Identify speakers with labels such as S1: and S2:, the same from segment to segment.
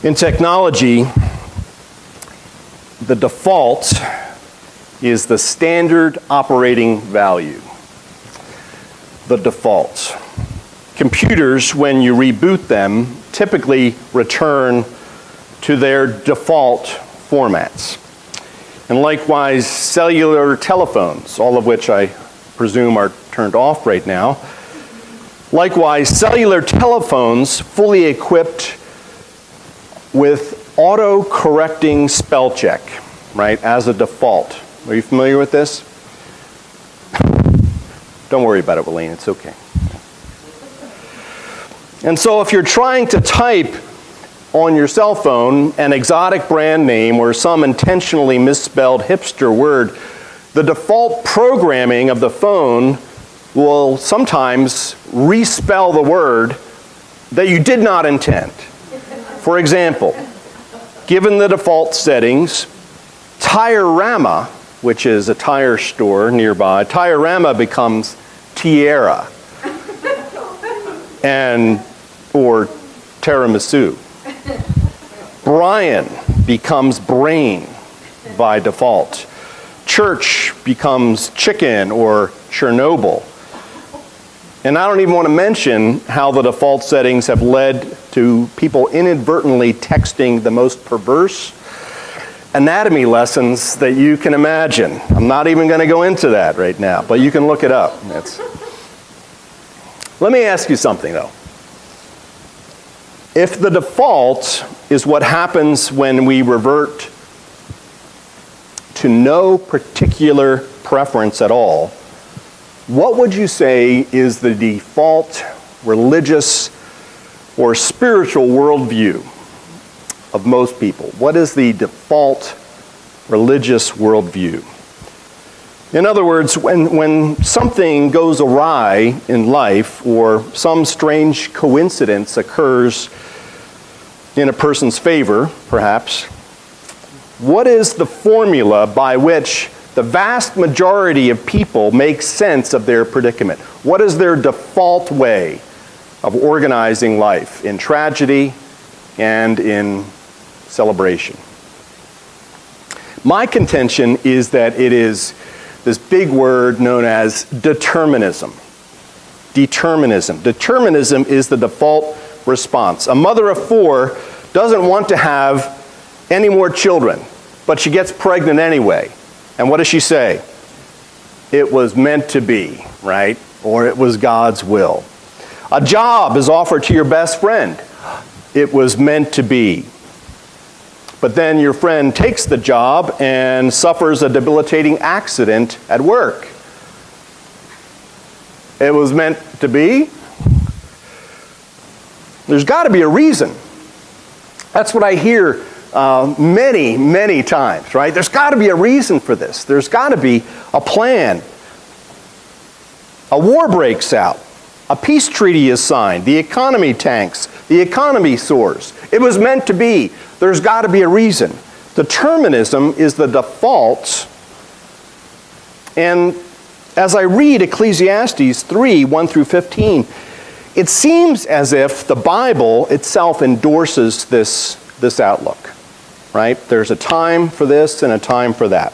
S1: In technology, the default is the standard operating value. The default. Computers, when you reboot them, typically return to their default formats. And likewise, cellular telephones, all of which I presume are turned off right now. Likewise, cellular telephones fully equipped with auto-correcting spell check, right, as a default. Are you familiar with this? Don't worry about it, Wayne, it's okay. And so if you're trying to type on your cell phone an exotic brand name or some intentionally misspelled hipster word, the default programming of the phone will sometimes respell the word that you did not intend. For example, given the default settings, Tire-Rama, which is a tire store nearby, Tire-Rama becomes Tierra or tiramisu. Brian becomes brain by default. Church becomes chicken or Chernobyl. And I don't even want to mention how the default settings have led to people inadvertently texting the most perverse anatomy lessons that you can imagine. I'm not even going to go into that right now, but you can look it up. Let me ask you something, though. If the default is what happens when we revert to no particular preference at all, what would you say is the default religious or spiritual worldview of most people? What is the default religious worldview? In other words, when something goes awry in life or some strange coincidence occurs in a person's favor, perhaps, what is the formula by which the vast majority of people make sense of their predicament? What is their default way of organizing life in tragedy and in celebration? My contention is that it is this big word known as determinism. Determinism. Determinism is the default response. A mother of 4 doesn't want to have any more children, but she gets pregnant anyway. And what does she say? It was meant to be, right? Or it was God's will. A job is offered to your best friend. It was meant to be. But then your friend takes the job and suffers a debilitating accident at work. It was meant to be. There's got to be a reason. That's what I hear many, many times, right? There's got to be a reason for this. There's got to be a plan. A war breaks out. A peace treaty is signed. The economy tanks. The economy soars. It was meant to be. There's got to be a reason. Determinism is the default. And as I read Ecclesiastes 3, 1 through 15, it seems as if the Bible itself endorses this outlook, right? There's a time for this and a time for that.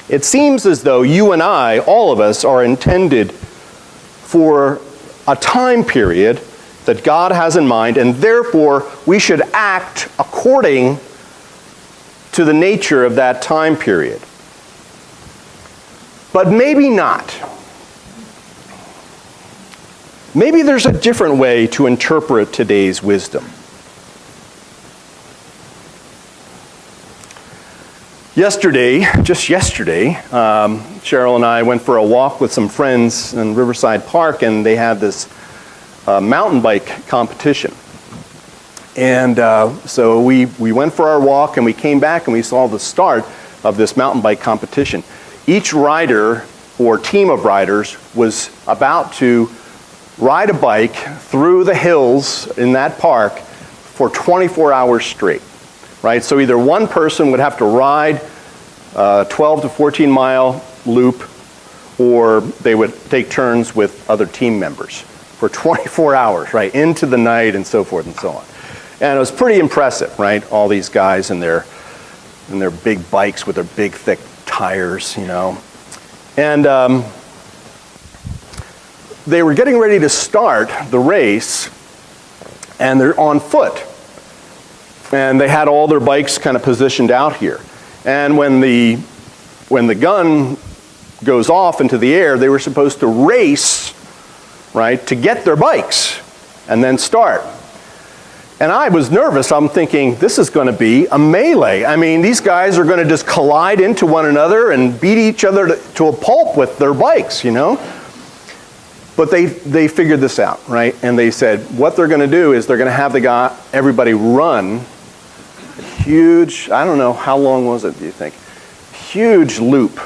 S1: It seems as though you and I, all of us, are intended for a time period that God has in mind, and therefore we should act according to the nature of that time period. But maybe not. Maybe there's a different way to interpret today's wisdom. Just yesterday, Cheryl and I went for a walk with some friends in Riverside Park, and they had this mountain bike competition. And so we went for our walk, and we came back and we saw the start of this mountain bike competition. Each rider or team of riders was about to ride a bike through the hills in that park for 24 hours straight, right? So either one person would have to ride a 12 to 14 mile loop, or they would take turns with other team members for 24 hours, right, into the night and so forth and so on. And it was pretty impressive, right? All these guys in their big bikes with their big, thick tires, And they were getting ready to start the race, and they're on foot. And they had all their bikes kind of positioned out here. And when the gun goes off into the air, they were supposed to race, right, to get their bikes and then start. And I was nervous. I'm thinking, this is going to be a melee. I mean, these guys are going to just collide into one another and beat each other to a pulp with their bikes, But they figured this out, right? And they said what they're going to do is they're going to have everybody run a huge, I don't know, how long was it, do you think? Huge loop,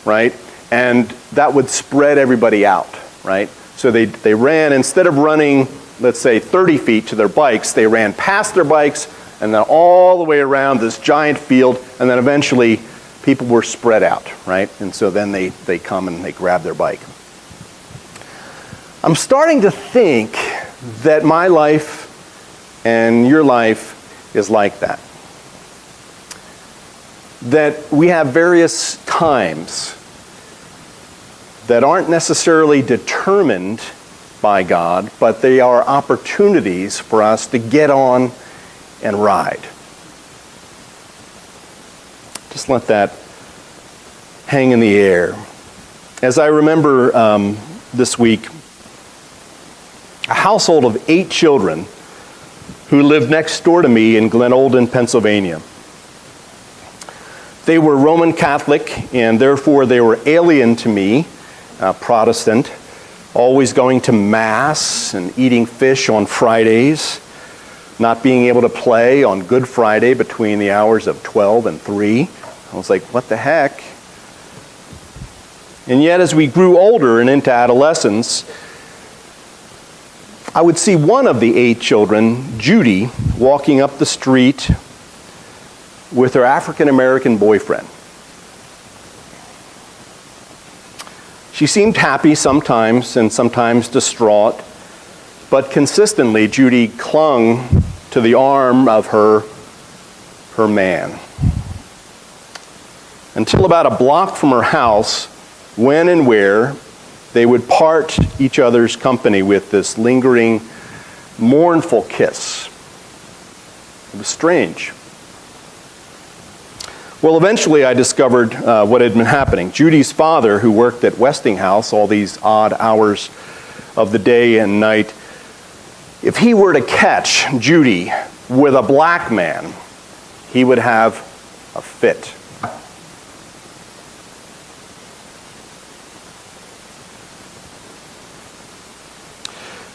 S1: right? And that would spread everybody out, right? So they ran, instead of running, let's say 30 feet to their bikes, they ran past their bikes and then all the way around this giant field, and then eventually people were spread out, right? And so then they come and they grab their bike. I'm starting to think that my life and your life is like that. That we have various times that aren't necessarily determined by God, but they are opportunities for us to get on and ride. Just let that hang in the air. As I remember this week, a household of 8 children who lived next door to me in Glen Olden, Pennsylvania. They were Roman Catholic, and therefore they were alien to me, Protestant, always going to Mass and eating fish on Fridays, not being able to play on Good Friday between the hours of 12 and 3. I was like, what the heck? And yet as we grew older and into adolescence, I would see one of the 8 children, Judy, walking up the street with her African-American boyfriend. She seemed happy sometimes and sometimes distraught, but consistently Judy clung to the arm of her man. Until about a block from her house, when and where they would part each other's company with this lingering, mournful kiss. It was strange. Well, eventually I discovered what had been happening. Judy's father, who worked at Westinghouse all these odd hours of the day and night, if he were to catch Judy with a black man, he would have a fit.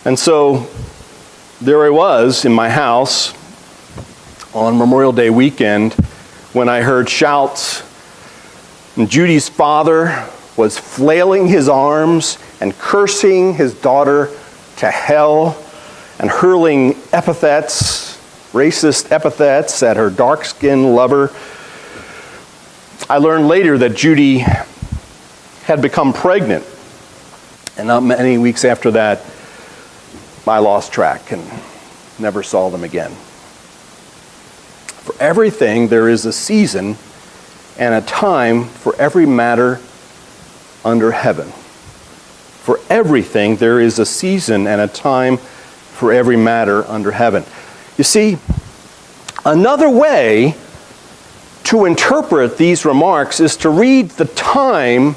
S1: And so there I was in my house on Memorial Day weekend when I heard shouts, and Judy's father was flailing his arms and cursing his daughter to hell and hurling epithets, racist epithets at her dark-skinned lover. I learned later that Judy had become pregnant, and not many weeks after that, I lost track and never saw them again. For everything, there is a season and a time for every matter under heaven. For everything, there is a season and a time for every matter under heaven. You see, another way to interpret these remarks is to read the time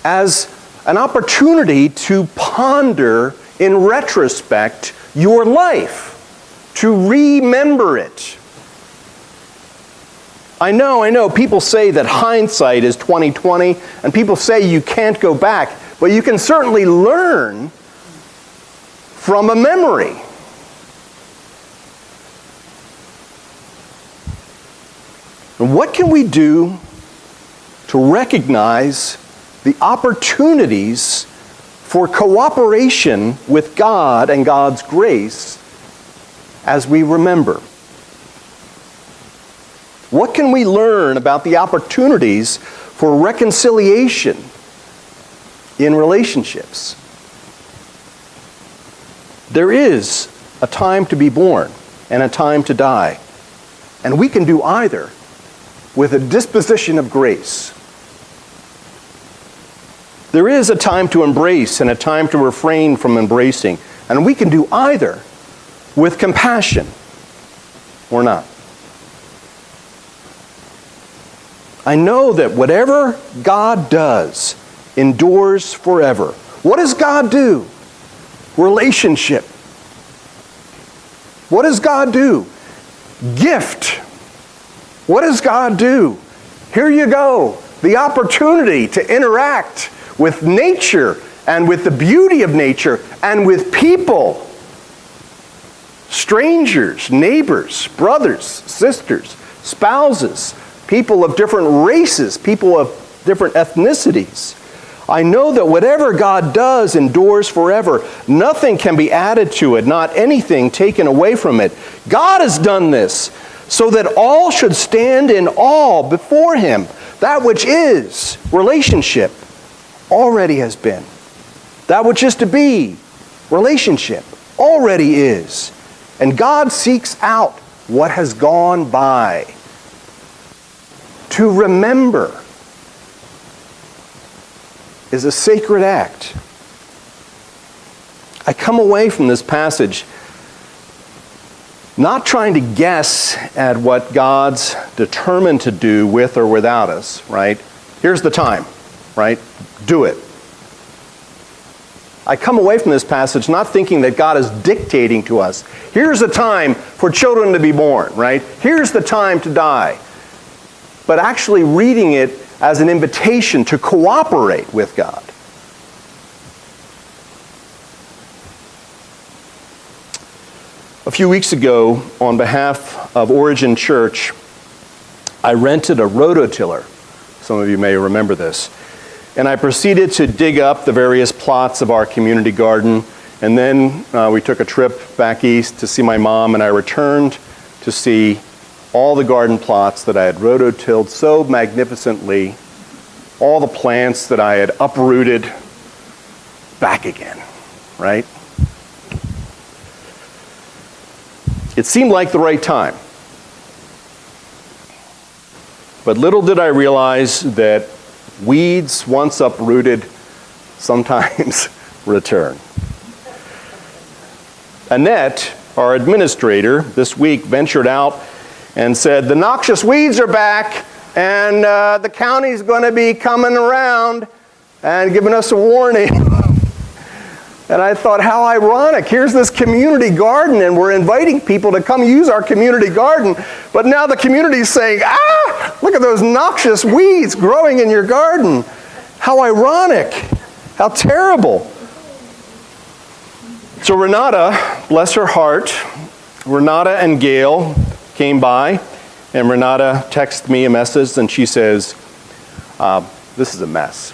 S1: as an opportunity to ponder in retrospect your life, to remember it. I know, people say that hindsight is 20/20, and people say you can't go back, but you can certainly learn from a memory. And what can we do to recognize the opportunities for cooperation with God and God's grace as we remember? What can we learn about the opportunities for reconciliation in relationships? There is a time to be born and a time to die. And we can do either with a disposition of grace. There is a time to embrace and a time to refrain from embracing. And we can do either with compassion or not. I know that whatever God does endures forever. What does God do? Relationship. What does God do? Gift. What does God do? Here you go. The opportunity to interact with nature and with the beauty of nature and with people. Strangers, neighbors, brothers, sisters, spouses, people of different races, people of different ethnicities. I know that whatever God does endures forever. Nothing can be added to it, not anything taken away from it. God has done this so that all should stand in awe before Him. That which is relationship already has been. That which is to be relationship already is. And God seeks out what has gone by. To remember is a sacred act. I come away from this passage not trying to guess at what God's determined to do with or without us, right? Here's the time, right? Do it. I come away from this passage not thinking that God is dictating to us. Here's the time for children to be born, right? Here's the time to die. But actually reading it as an invitation to cooperate with God. A few weeks ago, on behalf of Origin Church, I rented a rototiller. Some of you may remember this. And I proceeded to dig up the various plots of our community garden. And then we took a trip back east to see my mom, and I returned to see all the garden plots that I had rototilled so magnificently, all the plants that I had uprooted back again, right? It seemed like the right time. But little did I realize that weeds once uprooted sometimes return. Annette, our administrator, this week ventured out and said, the noxious weeds are back, and the county's going to be coming around and giving us a warning. And I thought, how ironic. Here's this community garden, and we're inviting people to come use our community garden. But now the community's saying, look at those noxious weeds growing in your garden. How ironic. How terrible. So Renata, bless her heart, Renata and Gail came by, and Renata texted me a message, and she says, this is a mess.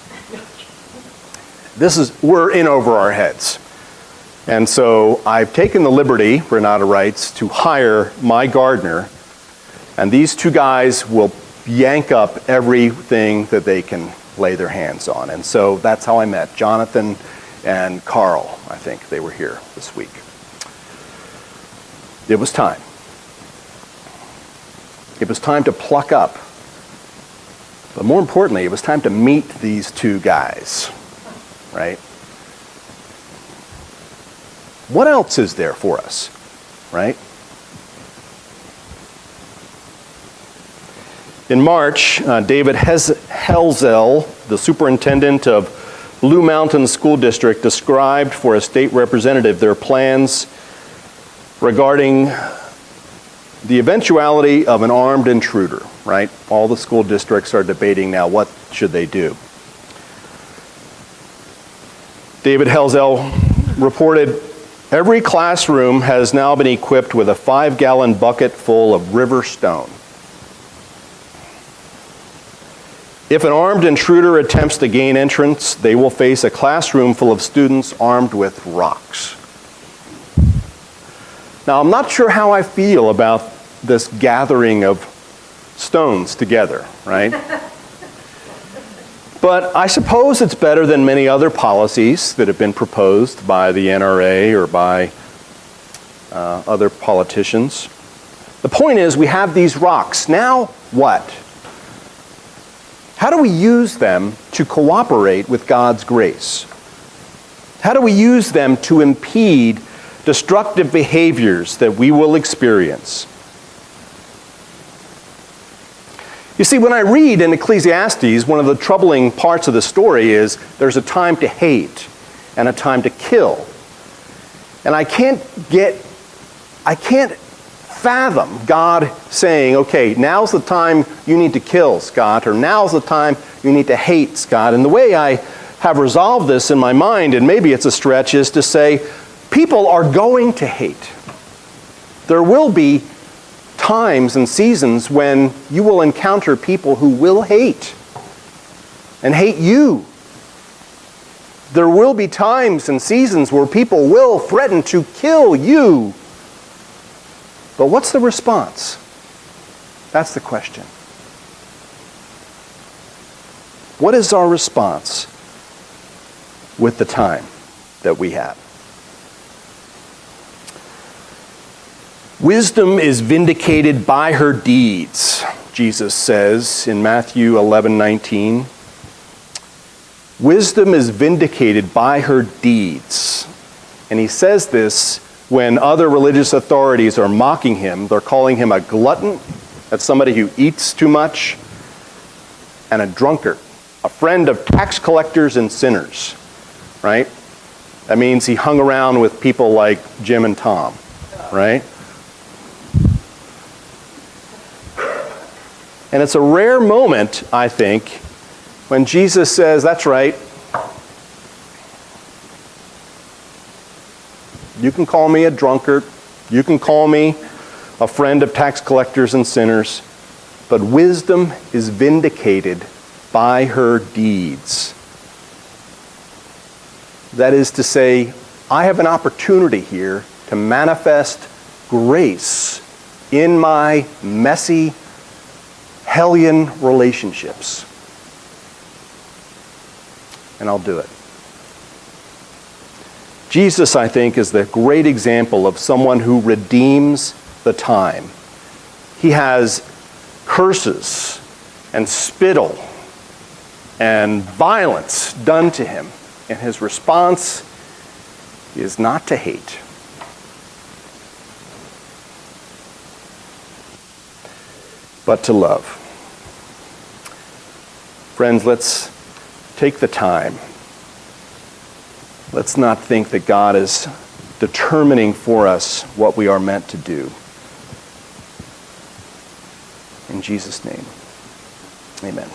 S1: We're in over our heads. And so I've taken the liberty, Renata writes, to hire my gardener, and these two guys will yank up everything that they can lay their hands on. And so that's how I met Jonathan and Carl. I think they were here this week. It was time. It was time to pluck up. But more importantly, it was time to meet these two guys, right? What else is there for us, right? In March, David Helzel, the superintendent of Blue Mountain School District, described for a state representative their plans regarding the eventuality of an armed intruder, right? All the school districts are debating now, what should they do? David Helzel reported, every classroom has now been equipped with a 5-gallon bucket full of river stone. If an armed intruder attempts to gain entrance, they will face a classroom full of students armed with rocks. Now, I'm not sure how I feel about this gathering of stones together, right? But I suppose it's better than many other policies that have been proposed by the NRA or by other politicians. The point is, we have these rocks. Now what? How do we use them to cooperate with God's grace? How do we use them to impede destructive behaviors that we will experience? You see, when I read in Ecclesiastes, one of the troubling parts of the story is there's a time to hate and a time to kill. And I can't fathom God saying, okay, now's the time you need to kill, Scott, or now's the time you need to hate, Scott. And the way I have resolved this in my mind, and maybe it's a stretch, is to say, people are going to hate. There will be times and seasons when you will encounter people who will hate and hate you. There will be times and seasons where people will threaten to kill you. But what's the response? That's the question. What is our response with the time that we have? Wisdom is vindicated by her deeds, Jesus says in Matthew 11:19. Wisdom is vindicated by her deeds. And he says this when other religious authorities are mocking him. They're calling him a glutton, that's somebody who eats too much, and a drunkard, a friend of tax collectors and sinners, right? That means he hung around with people like Jim and Tom, right? And it's a rare moment, I think, when Jesus says, that's right, you can call me a drunkard, you can call me a friend of tax collectors and sinners, but wisdom is vindicated by her deeds. That is to say, I have an opportunity here to manifest grace in my messy, hellion relationships. And I'll do it. Jesus, I think, is the great example of someone who redeems the time. He has curses and spittle and violence done to him, and his response is not to hate. But to love. Friends, let's take the time. Let's not think that God is determining for us what we are meant to do. In Jesus' name, amen.